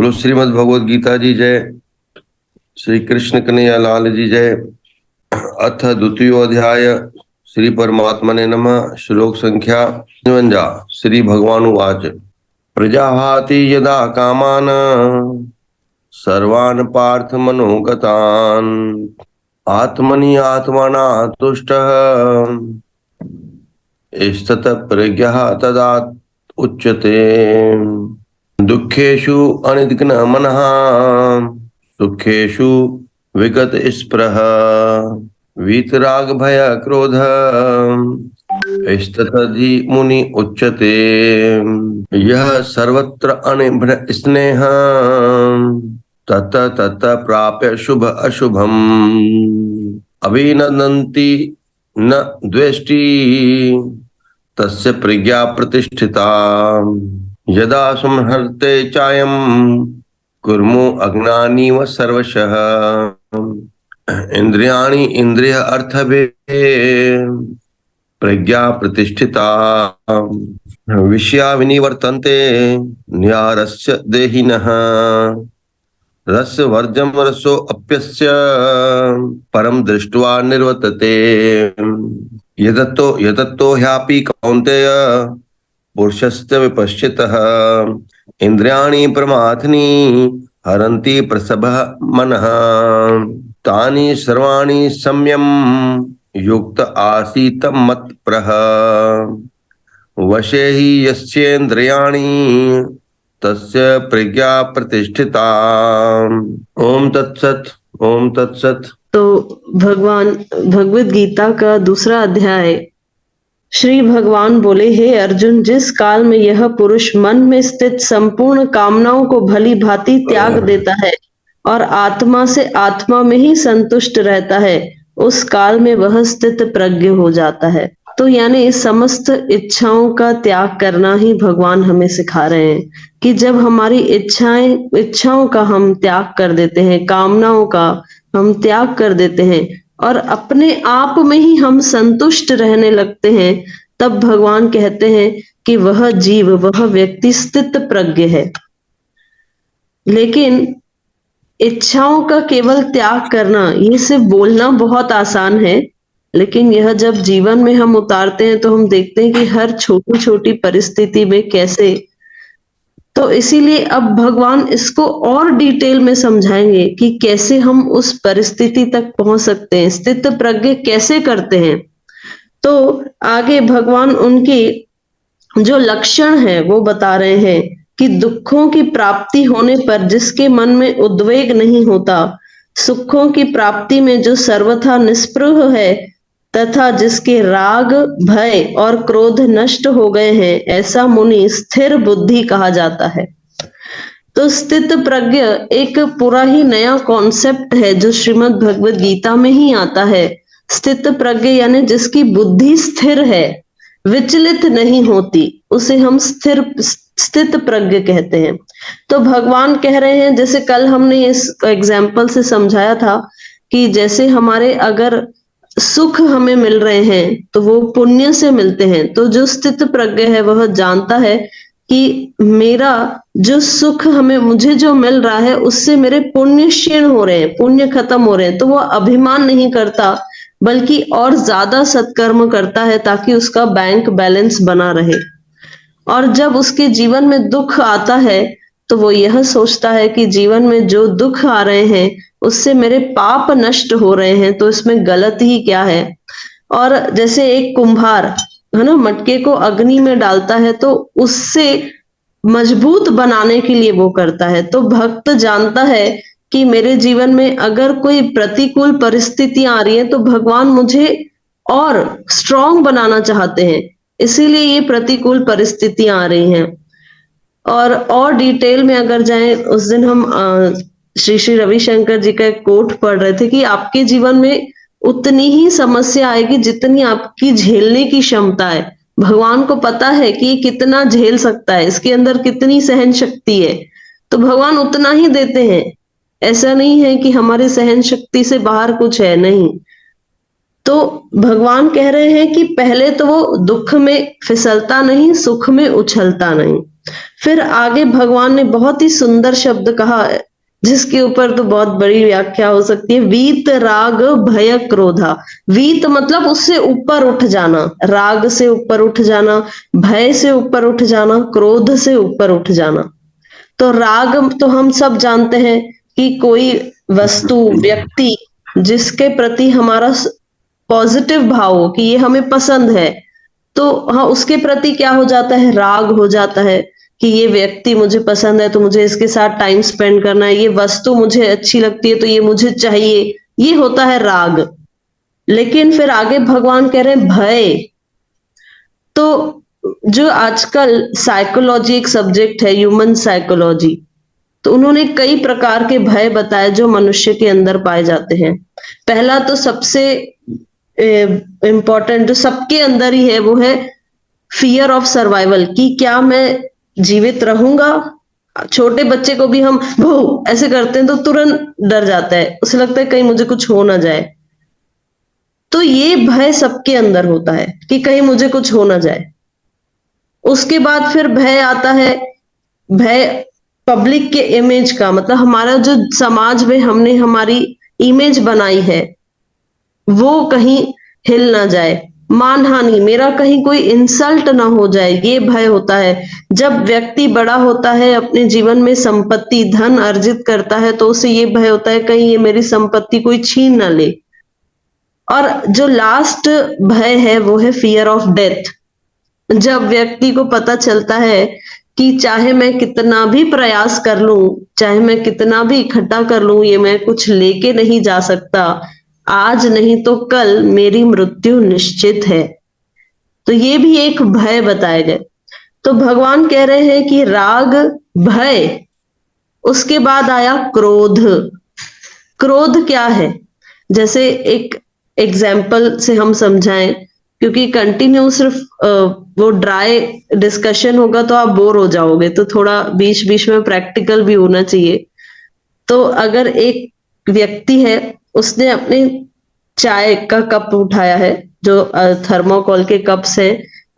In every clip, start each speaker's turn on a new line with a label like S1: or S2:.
S1: बोलो श्रीमद् भगवद गीता जी जय। श्री कृष्ण कन्हैया लाल जी जय। अथ द्वितीयो अध्याय श्री परमात्मने नमः। श्लोक संख्या 52। श्री भगवान उवाच प्रजाहाति यदा कामान सर्वान् पार्थ मनोगतान् आत्मनि आत्मना तुष्टः स्थितः प्रज्ञः तदा उच्यते दुःखेषु अनिद्घ्न मनः सुखेषु विगत स्पृह वीतराग भय क्रोध स्ततधि मुनि उच्यते यः सर्वत्र अनिभ्र स्नेह तत तत प्राप्य शुभ अशुभम अभिनन्दन्ति न द्वेष्टि तस्य प्रज्ञा प्रतिष्ठिता यदा संहर्ते चायं कुर्मो अज्ञानीव सर्वशः इंद्रियाणि इंद्रिय अर्थभे प्रज्ञा प्रतिष्ठिता विषया विनिवर्तन्ते न्यारस्य देहिनः रसवर्जं रसो अप्यस्य परम दृष्ट्वा निर्वर्तते यदत्तो ह्यापि कौन्तेय पुरुषस्य विपश्चितः इंद्रियाणि प्रमाथनि हरन्ति प्रसभः मनः तानि सर्वाणि सम्यम युक्त आसीत मत्प्रह वशे हि यस्येन्द्रियाणि तस्य प्रज्ञा प्रतिष्ठिता। ओम तत्सत। ओम तत्सत।
S2: तो भगवद गीता का दूसरा अध्याय। श्री भगवान बोले, हे अर्जुन, जिस काल में यह पुरुष मन में स्थित संपूर्ण कामनाओं को भली भांति त्याग देता है और आत्मा से आत्मा में ही संतुष्ट रहता है, उस काल में वह स्थित प्रज्ञ हो जाता है। तो यानी समस्त इच्छाओं का त्याग करना ही भगवान हमें सिखा रहे हैं कि जब हमारी इच्छाओं का हम त्याग कर देते हैं, कामनाओं का हम त्याग कर देते हैं और अपने आप में ही हम संतुष्ट रहने लगते हैं, तब भगवान कहते हैं कि वह जीव, वह व्यक्ति स्थित प्रज्ञ है। लेकिन इच्छाओं का केवल त्याग करना, ये सिर्फ बोलना बहुत आसान है, लेकिन यह जब जीवन में हम उतारते हैं तो हम देखते हैं कि हर छोटी छोटी परिस्थिति में कैसे। तो इसीलिए अब भगवान इसको और डिटेल में समझाएंगे कि कैसे हम उस परिस्थिति तक पहुंच सकते हैं, स्थित प्रज्ञ कैसे करते हैं। तो आगे भगवान उनके जो लक्षण है वो बता रहे हैं कि दुखों की प्राप्ति होने पर जिसके मन में उद्वेग नहीं होता, सुखों की प्राप्ति में जो सर्वथा निस्पृह है तथा जिसके राग, भय और क्रोध नष्ट हो गए हैं, ऐसा मुनि स्थिर बुद्धि कहा जाता है। तो स्थित प्रज्ञ एक पूरा ही नया कॉन्सेप्ट है जो श्रीमद् भगवद गीता में ही आता है। स्थित प्रज्ञ यानी जिसकी बुद्धि स्थिर है, विचलित नहीं होती, उसे हम स्थित प्रज्ञ कहते हैं। तो भगवान कह रहे हैं, जैसे कल हमने इस एग्जाम्पल से समझाया था कि जैसे हमारे अगर सुख हमें मिल रहे हैं तो वो पुण्य से मिलते हैं। तो जो स्थित प्रज्ञ है वह जानता है कि मेरा जो सुख मुझे जो मिल रहा है उससे मेरे पुण्य क्षीण हो रहे हैं, पुण्य खत्म हो रहे हैं। तो वो अभिमान नहीं करता बल्कि और ज्यादा सत्कर्म करता है ताकि उसका बैंक बैलेंस बना रहे। और जब उसके जीवन में दुख आता है तो वो यह सोचता है कि जीवन में जो दुख आ रहे हैं उससे मेरे पाप नष्ट हो रहे हैं, तो इसमें गलत ही क्या है। और जैसे एक कुम्हार है ना, मटके को अग्नि में डालता है तो उससे मजबूत बनाने के लिए वो करता है। तो भक्त जानता है कि मेरे जीवन में अगर कोई प्रतिकूल परिस्थितियां आ रही है तो भगवान मुझे और स्ट्रांग बनाना चाहते हैं, इसीलिए ये प्रतिकूल परिस्थितियां आ रही हैं। और डिटेल में अगर जाएं, उस दिन हम श्री रविशंकर जी का एक कोट पढ़ रहे थे कि आपके जीवन में उतनी ही समस्या आएगी जितनी आपकी झेलने की क्षमता है। भगवान को पता है कि कितना झेल सकता है, इसके अंदर कितनी सहन शक्ति है, तो भगवान उतना ही देते हैं। ऐसा नहीं है कि हमारे सहन शक्ति से बाहर कुछ है, नहीं। तो भगवान कह रहे हैं कि पहले तो वो दुख में फिसलता नहीं, सुख में उछलता नहीं। फिर आगे भगवान ने बहुत ही सुंदर शब्द कहा है, जिसके ऊपर तो बहुत बड़ी व्याख्या हो सकती है। वीत राग भय क्रोधा। वीत मतलब उससे ऊपर उठ जाना, राग से ऊपर उठ जाना, भय से ऊपर उठ जाना, क्रोध से ऊपर उठ जाना। तो राग तो हम सब जानते हैं कि कोई वस्तु, व्यक्ति जिसके प्रति हमारा पॉजिटिव भाव हो कि ये हमें पसंद है, तो हाँ, उसके प्रति क्या हो जाता है, राग हो जाता है कि ये व्यक्ति मुझे पसंद है तो मुझे इसके साथ टाइम स्पेंड करना है, ये वस्तु मुझे अच्छी लगती है तो ये मुझे चाहिए, ये होता है राग। लेकिन फिर आगे भगवान कह रहे हैं भय। तो जो आजकल साइकोलॉजी एक सब्जेक्ट है, ह्यूमन साइकोलॉजी, तो उन्होंने कई प्रकार के भय बताए जो मनुष्य के अंदर पाए जाते हैं। पहला तो सबसे इम्पोर्टेंट जो सबके अंदर ही है वो है फियर ऑफ सर्वाइवल, कि क्या मैं जीवित रहूंगा। छोटे बच्चे को भी हम भू ऐसे करते हैं तो तुरंत डर जाता है, उसे लगता है कहीं मुझे कुछ हो ना जाए। तो ये भय सबके अंदर होता है कि कहीं मुझे कुछ हो ना जाए। उसके बाद फिर भय आता है, भय पब्लिक के इमेज का, मतलब हमारा जो समाज में हमने हमारी इमेज बनाई है वो कहीं हिल ना जाए, मानहानि, मेरा कहीं कोई इंसल्ट ना हो जाए, ये भय होता है। जब व्यक्ति बड़ा होता है, अपने जीवन में संपत्ति धन अर्जित करता है, तो उसे ये भय होता है कहीं ये मेरी संपत्ति कोई छीन ना ले। और जो लास्ट भय है वो है फियर ऑफ डेथ। जब व्यक्ति को पता चलता है कि चाहे मैं कितना भी प्रयास कर लूं, चाहे मैं कितना भी इकट्ठा कर लूं, ये मैं कुछ लेके नहीं जा सकता, आज नहीं तो कल मेरी मृत्यु निश्चित है। तो ये भी एक भय बताए गए। तो भगवान कह रहे हैं कि राग, भय, उसके बाद आया क्रोध। क्रोध क्या है, जैसे एक एग्जाम्पल से हम समझाएं, क्योंकि कंटिन्यू सिर्फ वो ड्राई डिस्कशन होगा तो आप बोर हो जाओगे, तो थोड़ा बीच बीच में प्रैक्टिकल भी होना चाहिए। तो अगर एक व्यक्ति है, उसने अपने चाय का कप उठाया है, जो थर्मोकोल के कप से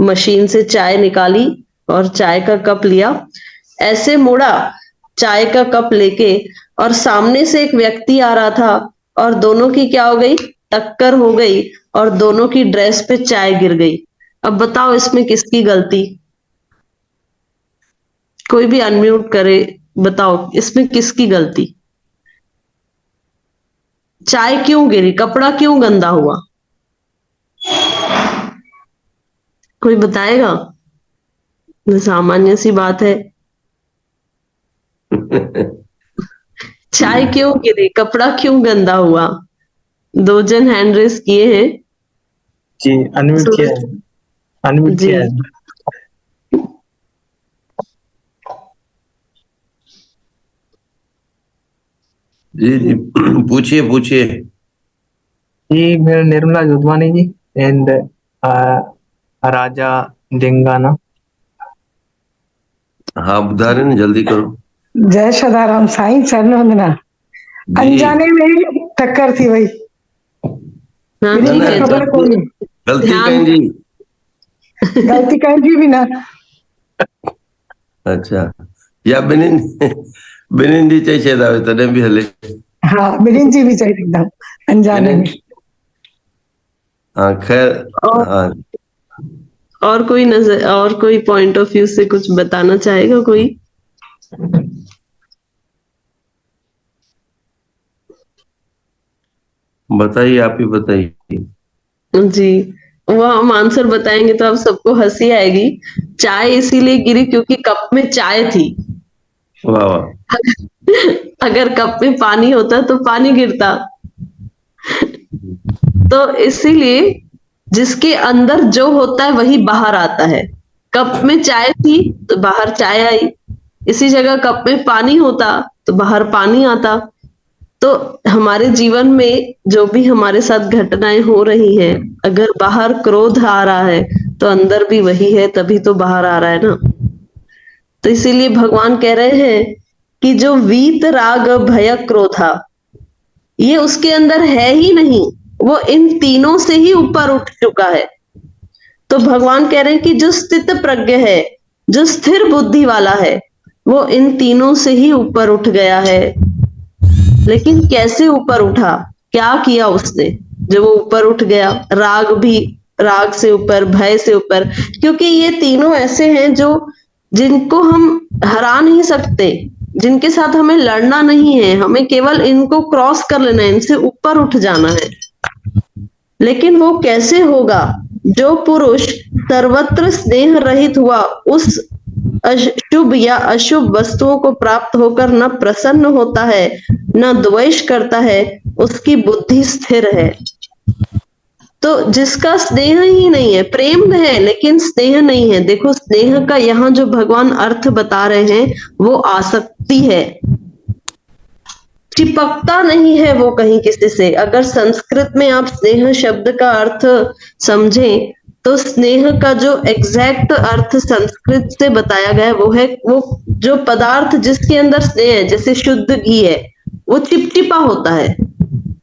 S2: मशीन से चाय निकाली और चाय का कप लिया, ऐसे मुड़ा चाय का कप लेके, और सामने से एक व्यक्ति आ रहा था और दोनों की क्या हो गई, टक्कर हो गई और दोनों की ड्रेस पे चाय गिर गई। अब बताओ इसमें किसकी गलती? कोई भी अनम्यूट करे, बताओ इसमें किसकी गलती? चाय क्यों गिरी, कपड़ा क्यों गंदा हुआ? कोई बताएगा? सामान्य सी बात है, चाय क्यों गिरी, कपड़ा क्यों गंदा हुआ? दो जन हैंड रेस किए हैं।
S3: जी अनम्यूट किया है, अनम्यूट
S2: जी
S3: किया है।
S1: जी जी पूछिए पूछिए।
S3: जी मेरा निर्मला जुदवानी जी एंड राजा डेंगाना।
S1: हाँ बता रहे ना, जल्दी करो।
S4: जय सदाराम साईं, चरण वंदना।
S1: जी
S4: अनजाने में टक्कर थी भाई,
S2: हाँ
S4: मेरी
S2: ठीक
S4: तो
S2: है,
S4: खबर
S2: तो
S4: कोई नहीं,
S1: गलती
S2: ध्यान
S1: कहीं जी।
S4: गलती कहीं भी ना।
S1: अच्छा, या बिनिन बिनिन जी चाहिए था तने भी हले।
S4: हाँ बिरिन जी भी चाहिए एकदम अनजाने
S1: बिनिन,
S4: में।
S1: हाँ खैर।
S2: और
S1: हाँ
S2: और कोई नजर, और कोई पॉइंट ऑफ व्यू से कुछ बताना चाहेगा कोई?
S1: बताइए, आप ही बताइए।
S2: जी, वो हम आंसर बताएंगे तो आप सबको हंसी आएगी। चाय इसीलिए गिरी क्योंकि कप में चाय थी।
S1: वाह वाह।
S2: अगर कप में पानी होता तो पानी गिरता। तो इसीलिए जिसके अंदर जो होता है वही बाहर आता है। कप में चाय थी तो बाहर चाय आई, इसी जगह कप में पानी होता तो बाहर पानी आता। तो हमारे जीवन में जो भी हमारे साथ घटनाएं हो रही हैं, अगर बाहर क्रोध आ रहा है तो अंदर भी वही है, तभी तो बाहर आ रहा है ना। तो इसीलिए भगवान कह रहे हैं कि जो वीत राग भय क्रोधा, ये उसके अंदर है ही नहीं, वो इन तीनों से ही ऊपर उठ चुका है। तो भगवान कह रहे हैं कि जो स्थित प्रज्ञ है, जो स्थिर बुद्धि वाला है वो इन तीनों से ही ऊपर उठ गया है। लेकिन कैसे ऊपर उठा, क्या किया उसने जब वो ऊपर उठ गया? राग से ऊपर, भय से ऊपर, क्योंकि ये तीनों ऐसे हैं जो जिनको हम हरा नहीं सकते, जिनके साथ हमें लड़ना नहीं है, हमें केवल इनको क्रॉस कर लेना है, इनसे ऊपर उठ जाना है। लेकिन वो कैसे होगा? जो पुरुष सर्वत्र स्नेह रहित हुआ, उस शुभ या अशुभ वस्तुओं को प्राप्त होकर न प्रसन्न होता है न द्वेष करता है, उसकी बुद्धि स्थिर है। तो जिसका स्नेह ही नहीं है, प्रेम है लेकिन स्नेह नहीं है, देखो स्नेह का यहाँ जो भगवान अर्थ बता रहे हैं वो आसक्ति है, चिपकता नहीं है वो कहीं किसी से। अगर संस्कृत में आप स्नेह शब्द का अर्थ समझें तो स्नेह का जो एग्जैक्ट अर्थ संस्कृत से बताया गया है वो है, वो जो पदार्थ जिसके अंदर स्नेह है, जैसे शुद्ध घी है, वो चिपचिपा होता है,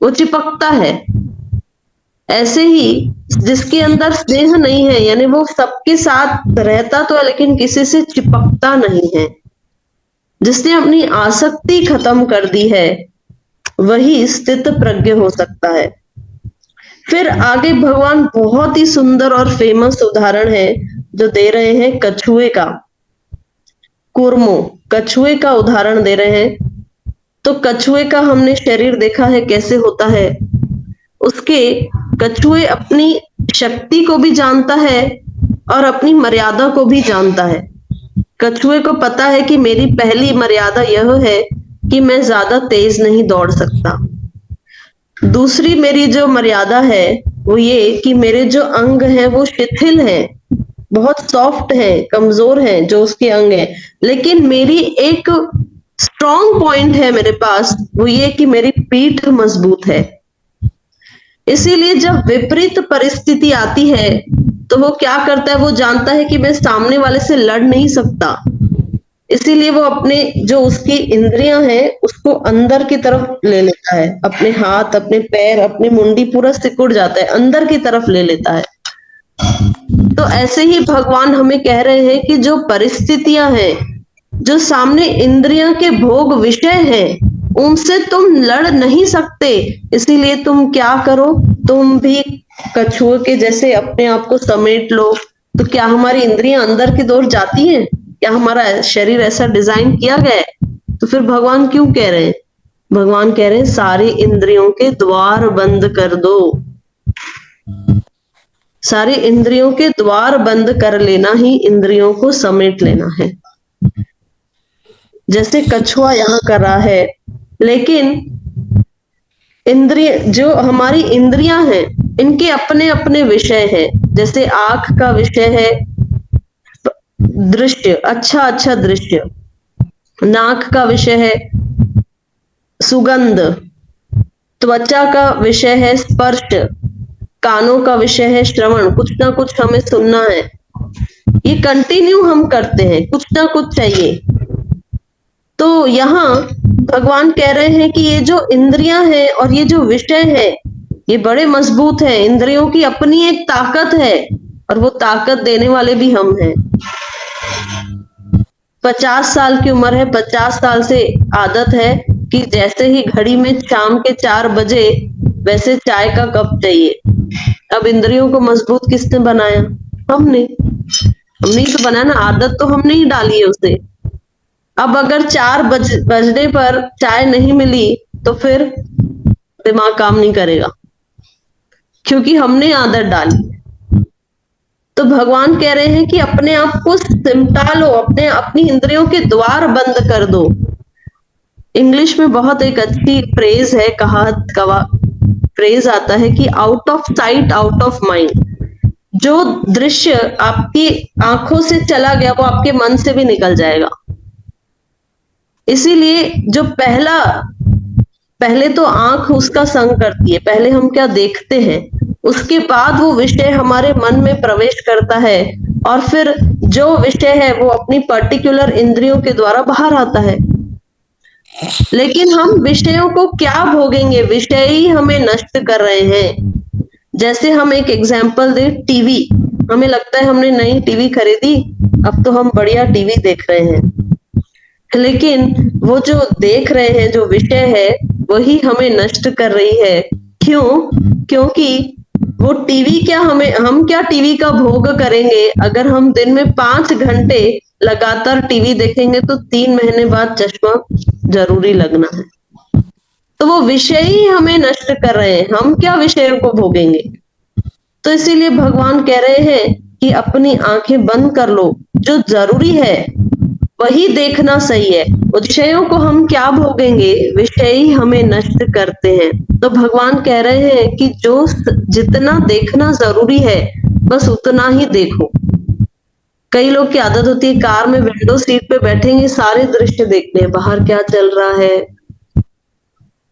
S2: वो चिपकता है। ऐसे ही जिसके अंदर स्नेह नहीं है, यानी वो सबके साथ रहता तो है लेकिन किसी से चिपकता नहीं है, जिसने अपनी आसक्ति खत्म कर दी है, वही स्थित प्रज्ञ हो सकता है। फिर आगे भगवान बहुत ही सुंदर और फेमस उदाहरण है जो दे रहे हैं कछुए का, कूर्मो, कछुए का उदाहरण दे रहे हैं। तो कछुए का हमने शरीर देखा है कैसे होता है, उसके कछुए अपनी शक्ति को भी जानता है और अपनी मर्यादा को भी जानता है। कछुए को पता है कि मेरी पहली मर्यादा यह है कि मैं ज्यादा तेज नहीं दौड़ सकता। दूसरी मेरी जो मर्यादा है वो ये कि मेरे जो अंग हैं वो शिथिल हैं, बहुत सॉफ्ट हैं, कमजोर हैं जो उसके अंग हैं। लेकिन मेरी एक स्ट्रॉन्ग पॉइंट है मेरे पास, वो ये कि मेरी पीठ मजबूत है। इसीलिए जब विपरीत परिस्थिति आती है तो वो क्या करता है, वो जानता है कि मैं सामने वाले से लड़ नहीं सकता, इसीलिए वो अपने जो उसकी इंद्रियां हैं उसको अंदर की तरफ ले लेता है, अपने हाथ, अपने पैर, अपनी मुंडी पूरा सिकुड़ जाता है, अंदर की तरफ ले लेता है। तो ऐसे ही भगवान हमें कह रहे हैं कि जो परिस्थितियां हैं, जो सामने इंद्रियों के भोग विषय हैं, उनसे तुम लड़ नहीं सकते, इसीलिए तुम क्या करो, तुम भी कछुए के जैसे अपने आप को समेट लो। तो क्या हमारी इंद्रियां अंदर की ओर जाती हैं? क्या हमारा शरीर ऐसा डिजाइन किया गया है? तो फिर भगवान क्यों कह रहे हैं? भगवान कह रहे हैं सारी इंद्रियों के द्वार बंद कर दो, सारी इंद्रियों के द्वार बंद कर लेना ही इंद्रियों को समेट लेना है, जैसे कछुआ यहाँ कर रहा है। लेकिन इंद्रिय, जो हमारी इंद्रियां हैं, इनके अपने अपने विषय हैं। जैसे आंख का विषय है दृश्य, अच्छा अच्छा दृश्य, नाक का विषय है सुगंध, त्वचा का विषय है स्पर्श, कानों का विषय है श्रवण, कुछ ना कुछ हमें सुनना है, ये कंटिन्यू हम करते हैं, कुछ ना कुछ चाहिए। तो यहाँ भगवान कह रहे हैं कि ये जो इंद्रियां हैं और ये जो विषय है ये बड़े मजबूत है, इंद्रियों की अपनी एक ताकत है और वो ताकत देने वाले भी हम हैं। 50 साल की उम्र है, 50 साल से आदत है कि जैसे ही घड़ी में शाम के 4 बजे वैसे चाय का कप चाहिए। अब इंद्रियों को मजबूत किसने बनाया? हमने तो बनाया ना, आदत तो हमने ही डाली है उसे। अब अगर 4 बजने पर चाय नहीं मिली तो फिर दिमाग काम नहीं करेगा, क्योंकि हमने आदत डाली। तो भगवान कह रहे हैं कि अपने आप को सिमटा लो, अपनी इंद्रियों के द्वार बंद कर दो। इंग्लिश में बहुत एक अच्छी फ्रेज है, फ्रेज आता है कि out of sight out of mind. जो दृश्य आपकी आंखों से चला गया वो आपके मन से भी निकल जाएगा। इसीलिए जो पहले तो आंख उसका संग करती है, पहले हम क्या देखते हैं, उसके बाद वो विषय हमारे मन में प्रवेश करता है और फिर जो विषय है वो अपनी पर्टिकुलर इंद्रियों के द्वारा बाहर आता है। लेकिन हम विषयों को क्या भोगेंगे? विषय ही हमें नष्ट कर रहे हैं। जैसे हम एक एग्जाम्पल दें, टीवी, हमें लगता है हमने नई टीवी खरीदी, अब तो हम बढ़िया टीवी देख रहे हैं, लेकिन वो जो देख रहे हैं, जो विषय है, वही हमें नष्ट कर रही है। क्यों? क्योंकि वो टीवी क्या हम क्या टीवी का भोग करेंगे? अगर हम दिन में 5 घंटे लगातार टीवी देखेंगे तो 3 महीने बाद चश्मा जरूरी लगना है। तो वो विषय ही हमें नष्ट कर रहे हैं, हम क्या विषयों को भोगेंगे? तो इसीलिए भगवान कह रहे हैं कि अपनी आंखें बंद कर लो, जो जरूरी है वही देखना सही है। विषयों को हम क्या भोगेंगे? विषय ही हमें नष्ट करते हैं। तो भगवान कह रहे हैं कि जो जितना देखना जरूरी है बस उतना ही देखो। कई लोग की आदत होती है कार में विंडो सीट पे बैठेंगे, सारे दृश्य देखते हैं, बाहर क्या चल रहा है।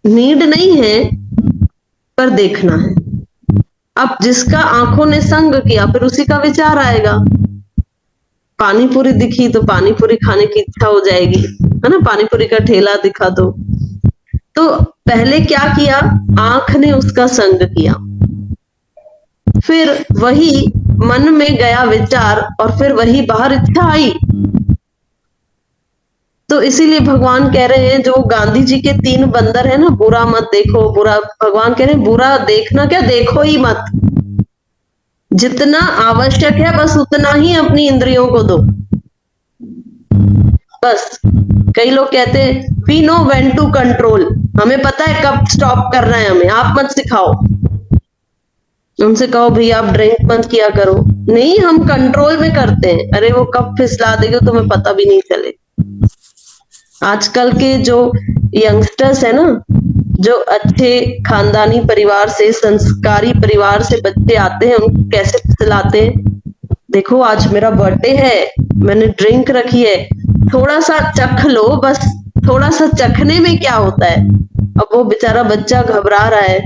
S2: नीड नहीं है पर देखना है। अब जिसका आंखों ने संग किया फिर उसी का विचार आएगा। पानी पूरी दिखी तो पानी पूरी खाने की इच्छा हो जाएगी, है ना? पानी पूरी का ठेला दिखा तो पहले क्या किया? आंख ने उसका संग किया, फिर वही मन में गया विचार और फिर वही बाहर इच्छा आई। तो इसीलिए भगवान कह रहे हैं, जो गांधी जी के 3 बंदर है ना, बुरा मत देखो, बुरा, भगवान कह रहे हैं बुरा देखना क्या, देखो ही मत। जितना आवश्यक है बस उतना ही अपनी इंद्रियों को दो। बस कई लोग कहते हैं we know when to control, हमें पता है कब स्टॉप करना है, हमें आप मत सिखाओ। उनसे कहो भैया आप ड्रिंक मत किया करो, नहीं हम कंट्रोल में करते हैं। अरे वो कब फिसला देगी तुम्हें पता भी नहीं चले। आजकल के जो यंगस्टर्स है ना, जो अच्छे खानदानी परिवार से, संस्कारी परिवार से बच्चे आते हैं, उनको कैसे फिसलाते हैं। देखो आज मेरा बर्थडे है, मैंने ड्रिंक रखी है, थोड़ा सा चख लो, बस थोड़ा सा चखने में क्या होता है। अब वो बेचारा बच्चा घबरा रहा है,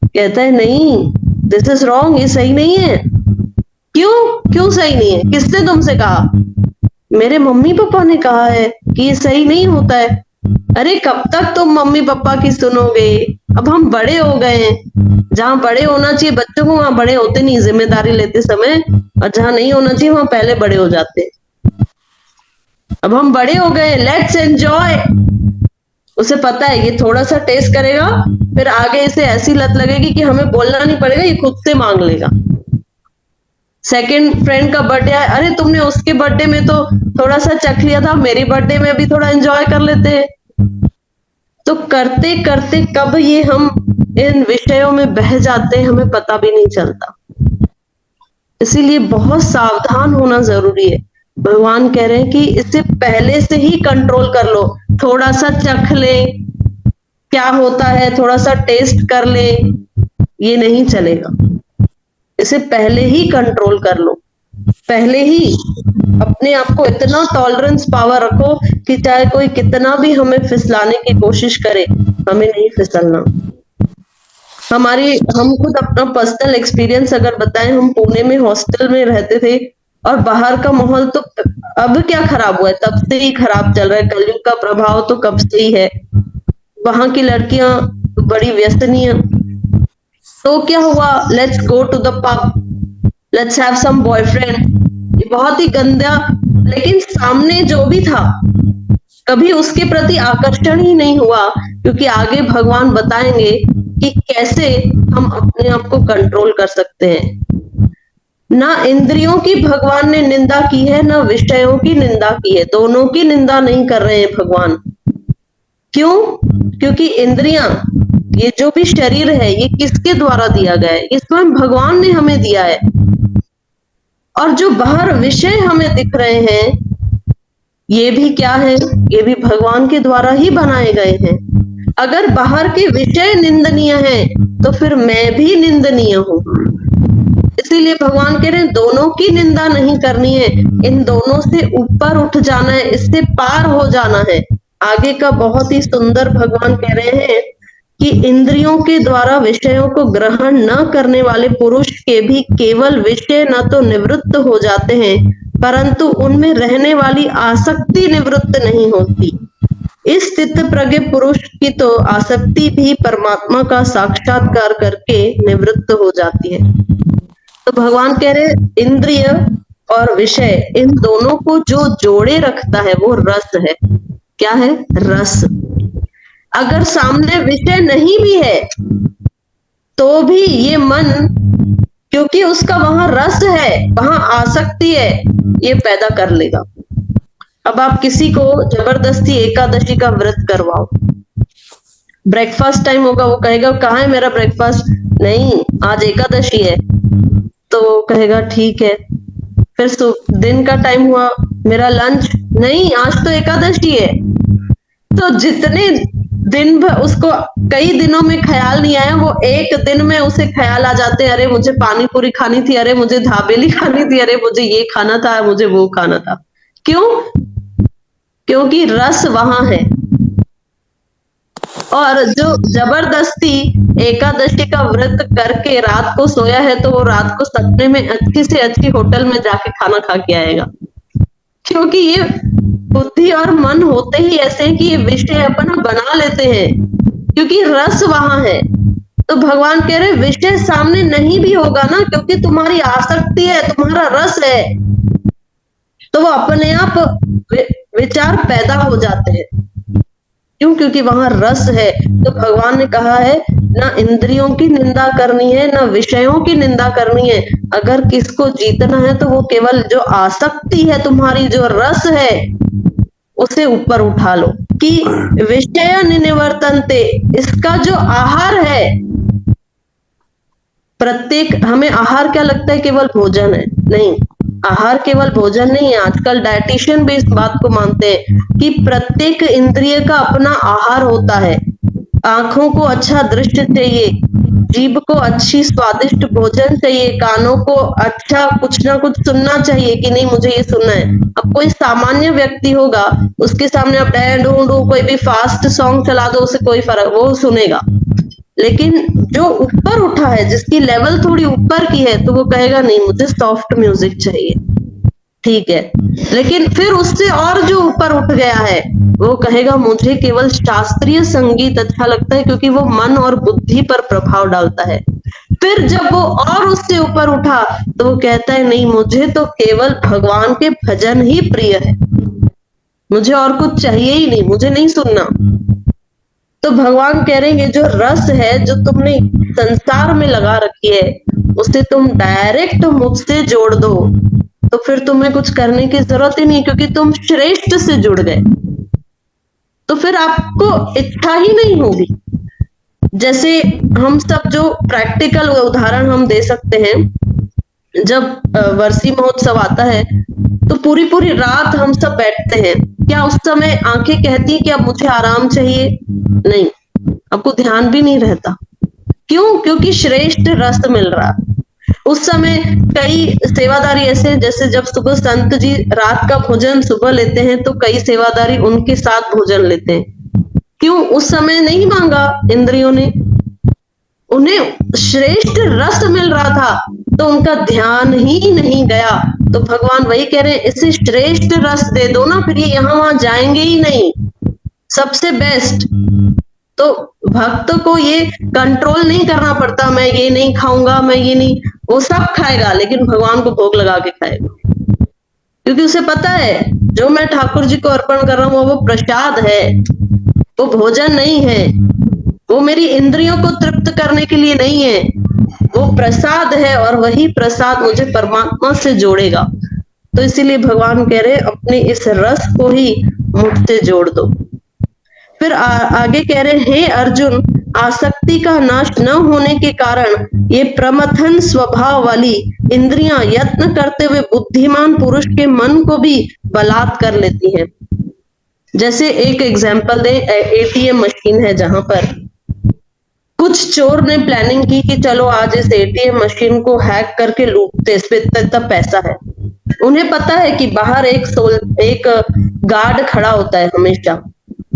S2: कहता है नहीं दिस इज रॉन्ग, ये सही नहीं है। क्यों सही नहीं है? किसने तुमसे कहा? मेरे मम्मी पापा ने कहा है कि ये सही नहीं होता है। अरे कब तक तुम मम्मी पापा की सुनोगे? अब हम बड़े हो गए हैं, जहां बड़े होना चाहिए बच्चों को वहां बड़े होते नहीं जिम्मेदारी लेते समय, और जहां नहीं होना चाहिए वहां पहले बड़े हो जाते हैं। अब हम बड़े हो गए, लेट्स एंजॉय। उसे पता है ये थोड़ा सा टेस्ट करेगा, फिर आगे इसे ऐसी लत लगेगी कि हमें बोलना नहीं पड़ेगा, ये खुद से मांग लेगा। सेकंड फ्रेंड का बर्थडे आया, अरे तुमने उसके बर्थडे में तो थोड़ा सा चख लिया था, मेरी बर्थडे में भी थोड़ा एंजॉय कर लेते हैं। तो करते करते कब ये हम इन विषयों में बह जाते हैं हमें पता भी नहीं चलता। इसीलिए बहुत सावधान होना जरूरी है। भगवान कह रहे हैं कि इससे पहले से ही कंट्रोल कर लो, थोड़ा सा चख ले क्या होता है, थोड़ा सा टेस्ट कर ले, ये नहीं चलेगा। इसे पहले ही कंट्रोल कर लो, पहले ही अपने आप को इतना टॉलरेंस पावर रखो कि चाहे कोई कितना भी हमें फिसलाने की कोशिश करे, हमें नहीं फिसलना। हम खुद अपना पर्सनल एक्सपीरियंस अगर बताएं, हम पुणे में हॉस्टल में रहते थे और बाहर का माहौल तो अब क्या खराब हुआ है, तब से ही खराब चल रहा है। कलयुग का प्रभाव तो कब से ही है। वहां की लड़कियां बड़ी व्यसनीय, तो क्या हुआ, let's go to the pub, let's have some boyfriend. ये बहुत ही गंदा, लेकिन सामने जो भी था कभी उसके प्रति आकर्षण ही नहीं हुआ, क्योंकि आगे भगवान बताएंगे कि कैसे हम अपने आप को कंट्रोल कर सकते हैं। ना इंद्रियों की भगवान ने निंदा की है, ना विषयों की निंदा की है, दोनों की निंदा नहीं कर रहे हैं भगवान। क्यों? क्योंकि इंद्रियां, ये जो भी शरीर है, ये किसके द्वारा दिया गया है? ये स्वयं भगवान ने हमें दिया है। और जो बाहर विषय हमें दिख रहे हैं, ये भी क्या है? ये भी भगवान के द्वारा ही बनाए गए हैं। अगर बाहर के विषय निंदनीय हैं, तो फिर मैं भी निंदनीय हूं। इसीलिए भगवान कह रहे हैं दोनों की निंदा नहीं करनी है, इन दोनों से ऊपर उठ जाना है, इससे पार हो जाना है। आगे का बहुत ही सुंदर भगवान कह रहे हैं कि इंद्रियों के द्वारा विषयों को ग्रहण न करने वाले पुरुष के भी केवल विषय न तो निवृत्त हो जाते हैं, परंतु उनमें रहने वाली आसक्ति निवृत्त नहीं होती। इस चित्त प्रज्ञ पुरुष की तो आसक्ति भी परमात्मा का साक्षात्कार करके निवृत्त हो जाती है। तो भगवान कह रहे इंद्रिय और विषय, इन दोनों को जो जोड़े रखता है वो रस है। क्या है? रस। अगर सामने विषय नहीं भी है तो भी ये मन, क्योंकि उसका वहां रस है, वहां आसक्ति है, ये पैदा कर लेगा। अब आप किसी को जबरदस्ती एकादशी का व्रत करवाओ, ब्रेकफास्ट टाइम होगा, वो कहेगा कहाँ है मेरा ब्रेकफास्ट? नहीं, आज एकादशी है। तो वो कहेगा ठीक है। फिर दिन का टाइम हुआ, मेरा लंच? नहीं, आज तो एकादशी है। तो जितने दिन भर उसको कई दिनों में ख्याल नहीं आया, वो एक दिन में उसे ख्याल आ जाते हैं, अरे मुझे पानी पूरी खानी थी, अरे मुझे दाबेली खानी थी, अरे मुझे ये खाना था, मुझे वो खाना था। क्यों? क्योंकि रस वहां है। और जो जबरदस्ती एकादशी का व्रत करके रात को सोया है, तो वो रात को सपने में अच्छी से अच्छी होटल में जाके खाना खा के आएगा। क्योंकि ये बुद्धि और मन होते ही ऐसे हैं कि ये विषय अपना बना लेते हैं, क्योंकि रस वहां है। तो भगवान कह रहे विषय सामने नहीं भी होगा ना, क्योंकि तुम्हारी आसक्ति है, तुम्हारा रस है, तो वो अपने आप विचार पैदा हो जाते हैं। क्यों? क्योंकि वहां रस है। तो भगवान ने कहा है ना इंद्रियों की निंदा करनी है, ना विषयों की निंदा करनी है। अगर किसको जीतना है तो वो केवल जो आसक्ति है तुम्हारी, जो रस है, उसे ऊपर उठा लो। कि विषय निवर्तन्ते, इसका जो आहार है, प्रत्येक, हमें आहार क्या लगता है? केवल भोजन है। नहीं, आहार केवल भोजन नहीं है। आजकल डाइटिशियन भी इस बात को मानते हैं कि प्रत्येक इंद्रिय का अपना आहार होता है। आंखों को अच्छा दृश्य चाहिए, जीभ को अच्छी स्वादिष्ट भोजन चाहिए, कानों को अच्छा कुछ ना कुछ सुनना चाहिए कि नहीं मुझे ये सुनना है। अब कोई सामान्य व्यक्ति होगा, उसके सामने आप ढूंढू कोई भी फास्ट सॉन्ग चला दो, उसे कोई फर्क, वो सुनेगा। लेकिन जो ऊपर उठा है, जिसकी लेवल थोड़ी ऊपर की है, तो वो कहेगा नहीं मुझे सॉफ्ट म्यूजिक चाहिए। ठीक है। लेकिन फिर उससे और जो ऊपर उठ गया है, वो कहेगा मुझे केवल शास्त्रीय संगीत अच्छा लगता है, क्योंकि वो मन और बुद्धि पर प्रभाव डालता है। फिर जब वो और उससे ऊपर उठा तो वो कहता है नहीं, मुझे तो केवल भगवान के भजन ही प्रिय है, मुझे और कुछ चाहिए ही नहीं, मुझे नहीं सुनना। तो भगवान कह रहे हैं जो रस है, जो तुमने संसार में लगा रखी है, उसे तुम डायरेक्ट मुझसे जोड़ दो, तो फिर तुम्हें कुछ करने की जरूरत ही नहीं, क्योंकि तुम श्रेष्ठ से जुड़ गए। तो फिर आपको इच्छा ही नहीं होगी। जैसे हम सब जो प्रैक्टिकल उदाहरण हम दे सकते हैं, जब वर्षी महोत्सव आता है तो पूरी पूरी रात हम सब बैठते हैं। क्या उस समय आंखें कहती हैं कि अब मुझे आराम चाहिए? नहीं, आपको ध्यान भी नहीं रहता। क्यों? क्योंकि श्रेष्ठ रस मिल रहा। उस समय कई सेवादारी ऐसे, जैसे जब सुबह संत जी रात का भोजन सुबह लेते हैं, तो कई सेवादारी उनके साथ भोजन लेते हैं। क्यों? उस समय नहीं मांगा इंद्रियों ने, उन्हें श्रेष्ठ रस मिल रहा था, तो उनका ध्यान ही नहीं गया। तो भगवान वही कह रहे हैं, इसे श्रेष्ठ रस दे दो ना, फिर ये यहाँ वहां जाएंगे ही नहीं, सबसे बेस्ट। तो भक्त को ये कंट्रोल नहीं करना पड़ता, मैं ये नहीं खाऊंगा, मैं ये नहीं, वो सब खाएगा, लेकिन भगवान को भोग लगा के खाएगा, क्योंकि उसे पता है जो मैं ठाकुर जी को अर्पण कर रहा हूँ वो प्रसाद है, वो भोजन नहीं है, वो मेरी इंद्रियों को तृप्त करने के लिए नहीं है, वो प्रसाद है, और वही प्रसाद मुझे परमात्मा से जोड़ेगा। तो इसीलिए भगवान कह रहे हैं अपने इस रस को ही मुझसे जोड़ दो। फिर आगे कह रहे हैं, हे अर्जुन, आसक्ति का नाश न होने के कारण ये प्रमथन स्वभाव वाली इंद्रियां यत्न करते हुए बुद्धिमान पुरुष के मन को भी बलात् कर लेती हैं। जैसे एक एग्जांपल दे, एटीएम मशीन है, जहां पर कुछ चोर ने प्लानिंग की कि चलो आज इस एटीएम मशीन को हैक करके लूटते, इस पे इतना पैसा है। उन्हें पता है कि बाहर एक गार्ड खड़ा होता है हमेशा,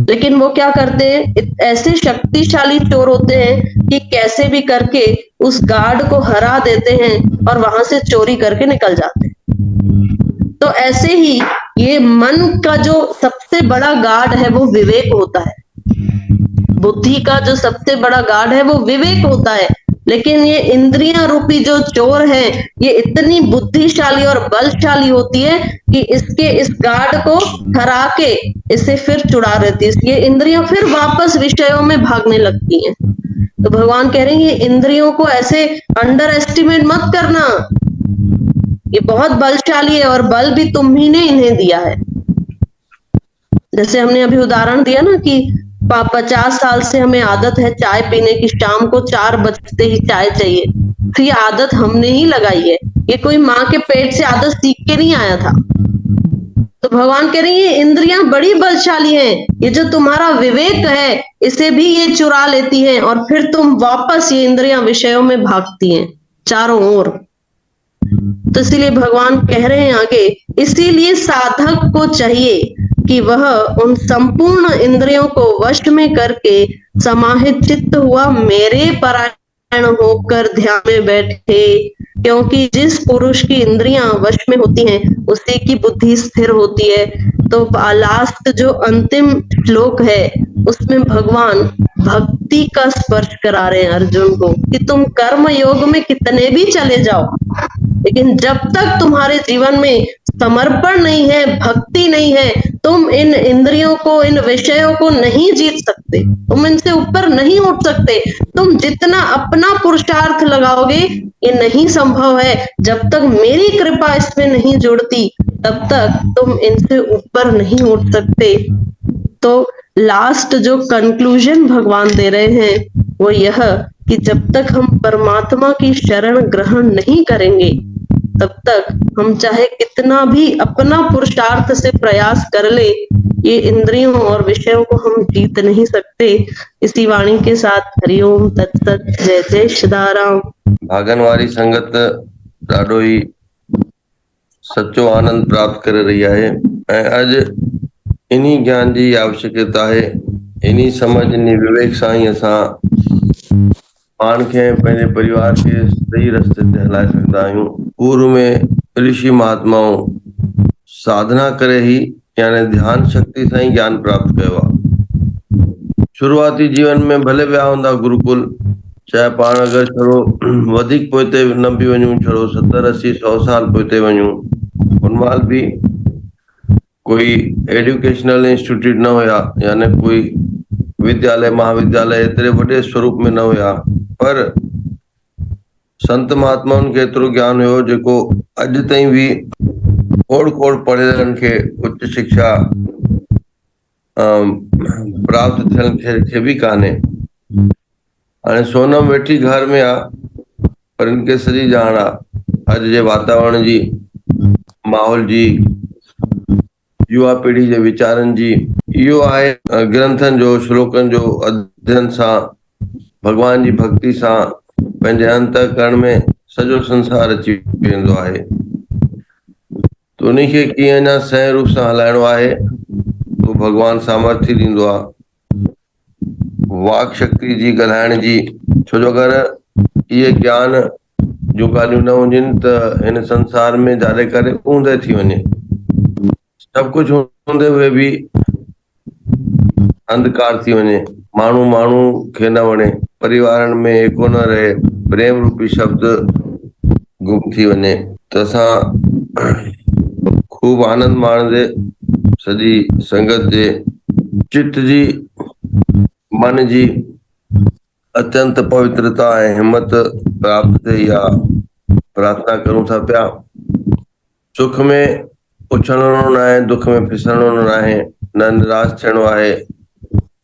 S2: लेकिन वो क्या करते हैं, ऐसे शक्तिशाली चोर होते हैं कि कैसे भी करके उस गार्ड को हरा देते हैं और वहां से चोरी करके निकल जाते हैं। तो ऐसे ही ये मन का जो सबसे बड़ा गार्ड है वो विवेक होता है। बुद्धि का जो सबसे बड़ा गार्ड है वो विवेक होता है। लेकिन ये इंद्रियां रूपी जो चोर है ये इतनी बुद्धिशाली और बलशाली होती है कि इसके इस गार्ड को हरा के इसे फिर चुरा देती है। ये इंद्रियां फिर वापस विषयों में भागने लगती हैं। तो भगवान कह रहे हैं ये इंद्रियों को ऐसे अंडर एस्टिमेट मत करना, ये बहुत बलशाली है और बल भी तुम ही ने इन्हें दिया है। जैसे हमने अभी उदाहरण दिया ना कि 50 साल से हमें आदत है चाय पीने की, शाम को 4 बजते ही चाय चाहिए, तो ये आदत हमने ही लगाई है, ये कोई माँ के पेट से आदत सीख के नहीं आया था। तो भगवान कह रहे हैं ये इंद्रियां बड़ी बलशाली हैं, ये जो तुम्हारा विवेक है इसे भी ये चुरा लेती हैं और फिर तुम वापस ये इंद्रियां विषयों में भागती हैं चारों ओर। तो इसीलिए भगवान कह रहे हैं आगे, इसीलिए साधक को चाहिए कि वह उन संपूर्ण इंद्रियों को वश में करके समाहित चित्त हुआ मेरे परायण होकर ध्यान में बैठे, क्योंकि जिस पुरुष की इंद्रियां वश में होती हैं उसी की बुद्धि स्थिर होती है। तो लास्ट जो अंतिम श्लोक है उसमें भगवान भक्ति का स्पर्श करा रहे हैं अर्जुन को कि तुम कर्म योग में कितने भी चले जाओ, लेकिन जब तक तुम्हारे जीवन में समर्पण नहीं है, भक्ति नहीं है, तुम इन इंद्रियों को, इन विषयों को नहीं जीत सकते, तुम इनसे ऊपर नहीं उठ सकते। तुम जितना अपना पुरुषार्थ लगाओगे ये नहीं संभव है। जब तक मेरी कृपा इसमें नहीं जुड़ती तब तक तुम इनसे ऊपर नहीं उठ सकते। तो लास्ट जो कंक्लूजन भगवान दे रहे हैं वो यह कि जब तक हम परमात्मा की शरण ग्रहण नहीं करेंगे तब तक हम चाहे कितना भी अपना पुरुषार्थ से प्रयास कर ले, ये इंद्रियों और विषयों को हम जीत नहीं सकते। इसी वाणी के साथ हरिओम तत्सत। जय जय सदाराम।
S1: भागन वारी संगत ॾाढो ई सच्चो आनंद प्राप्त करे रही है। ऐं अॼु इन्हीं ज्ञान जी आवश्यकता है, इन्हीं समझ इन्हीं विवेक सां ई असां पाण खे पंहिंजे परिवार खे सही रस्ते ते हलाए सघंदा आहियूं। पूर्व में ऋषि महात्माऊं साधना करे ही यानी ध्यान शक्ति सां ई ज्ञान प्राप्त कयो आहे। शुरुआती जीवन में भले विया हूंदा गुरुकुल, चाहे पाण अगरि थोरो वधीक पोइते न बि वञूं, छड़ो 70, 80, 100 साल पोइते वञूं, उन महिल बि कोई एजुकेशनल इंस्टीट्यूट न हुया, यानी कोई विद्यालय महाविद्यालय एतिरे वॾे स्वरूप में न हुया, पर संत महात्माउनि खे एतिरो ज्ञान हुयो जेको अॼु ताईं बि खोड़ खोड़ पढ़ियलनि खे उच्च शिक्षा प्राप्त थियण खे बि कान्हे। हाणे सोनम वेठी घर में आहे पर इनखे सॼी ॼाण आहे अॼु जे वातावरण जी, माहौल जी, युवा पीढ़ी जे वीचारनि जी। इहो आहे ग्रंथनि जो, श्लोकनि जो अध्ययन सां, भगवान जी भक्ति सां पंहिंजे अंतःकरण में सॼो संसार अची वेंदो आहे। तो उनखे कीअं अञा सही रूप सां हलाइणो आहे तो भगवान सामर्थ्य ॾींदो आहे, वाक शक्ति जी, ॻाल्हाइण जी। छो जो अगरि इहे ज्ञान जूं ॻाल्हियूं न हुजनि त हिन संसार में जारे करे ऊंदहि थी वञे। सभु कुझु हूंदे हुए बि अंधकार थी वञे, माण्हू माण्हू खे न वणे, परिवारनि में एको न रहे, प्रेम रूपी शब्द गुम थी वञे। त असां खूब आनंद माणंदे सॼी संगत जे चित्त जी, मन जी अत्यंत पवित्रता ऐं हिम्मत प्राप्त थिए इहा प्रार्थना करूं था पिया। सुख में उछलणो न आहे, दुख में फिसलणो न आहे, न निराश थियणो आहे,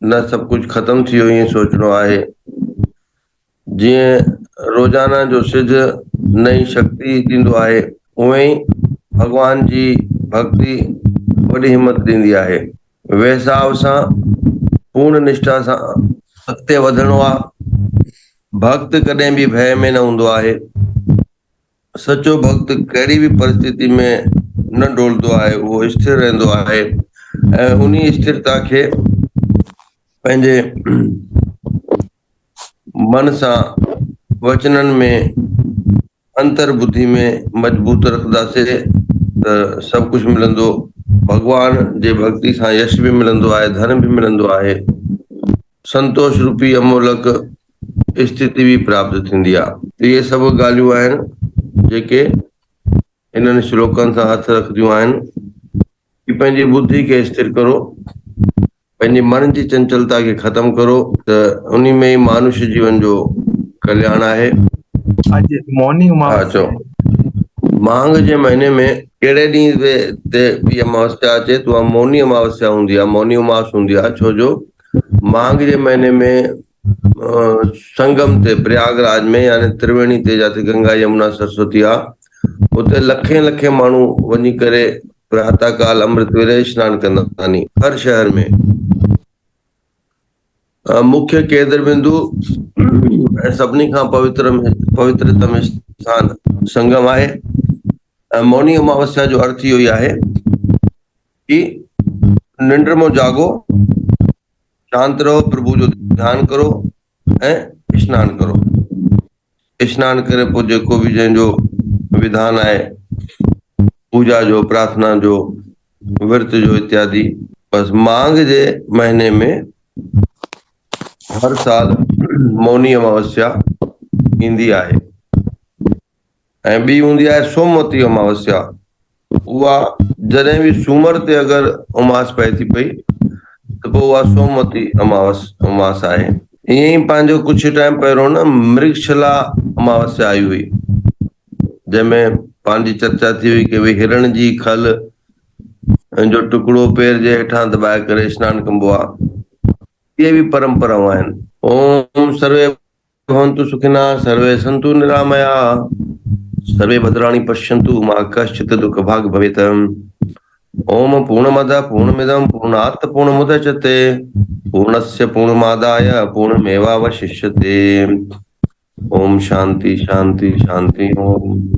S1: न सभु कुझु ख़तम थी वियो ईअं सोचणो आहे। जीअं रोज़ाना जो सिज नई शक्ति ॾींदो आहे उएं ई भगवान जी भक्ति वॾी हिम्मत ॾींदी आहे। वैसाव सां, पूर्ण निष्ठा सां अॻिते वधणो आहे। भक्त कॾहिं बि भय में न हूंदो आहे। सचो भक्त कहिड़ी बि परिस्थिति में न डोलंदो आहे, उहो स्थिर रहंदो आहे ऐं उन स्थिरता खे पंहिंजे मन सां, वचननि में, अंतर बुद्धि में मजबूत रखंदासीं त सभु कुझु मिलंदो। भगवान जे भक्ति सां यश बि मिलंदो आहे, धन बि मिलंदो आहे, संतोष रूपी अमोलक स्थिति बि प्राप्त थींदी आहे। त इहे सभु ॻाल्हियूं आहिनि जेके इन्हनि श्लोकनि सां हथ रखदियूं आहिनि कि पंहिंजी बुद्धि खे स्थिर करो, पंहिंजे मन जी चंचलता खे ख़तम करो, त उन्ही में ई मानुष्य जीवन जो कल्याण आहे।
S3: आज मौनी
S1: हा
S3: अमावस्या
S1: चओ,
S3: है।
S1: मांग जे महीने में कहिड़े ॾींहं ते ॿी अमावस्या अचे तो उहा मौनी अमावस्या हूंदी आहे, मौनी उमास हूंदी आहे। छो जो मांग जे महीने में संगम ते प्रयागराज में यानी त्रिवेणी ते जिते गंगा यमुना सरस्वती आहे उते लखे लखे माण्हू वञी करे प्रातः काल अमृत वेले स्नान कंदा आहिनि। हर शहर में मुख्य केंद्र बिंदु ऐं सभिनी खां पवित्रतम स्थान संगम आहे। मौनी अमावस्या जो अर्थ इहो ई आहे कि निंड मां जागो, शांत रहो, प्रभु जो ध्यान करो ऐं स्नान करो। स्नान करे पोइ जेको बि जंहिंजो विधान आहे पूजा जो, प्रार्थना जो, विर्त जो इत्यादि, बसि मांग जे महीने में हर साल मौनी अमावस्या ईंदी आहे। ऐं ॿी हूंदी आहे सोमवती अमावस्या। उहा जॾहिं बि सूमर ते अगरि उमास पए थी पई त पोइ उहा सोमवती उमास आहे। ईअं ई पंहिंजो कुझु टाइम पहिरियों न मृगशिला अमावस्या आई हुई, जंहिंमें पंहिंजी चर्चा थी हुई कि भई हिरण जी खल जो टुकड़ो पेर जे हेठां दॿाए करे सनानु कबो आहे। इहे बि परंपराऊं आहिनि। ओम सर्वे भवन्तु सुखिनः, सर्वे सन्तु निरामया, सर्वे भद्राणि पश्यन्तु मा कश्चित् दुःख भाग् भवेत्। ओम पूर्णमदः पूर्णमिदं पूर्णात् पूर्णमुदच्यते पूर्णस्य पूर्णमादाय पूर्णमेवावशिष्यते। ओम शांति शांति शांति। ओम।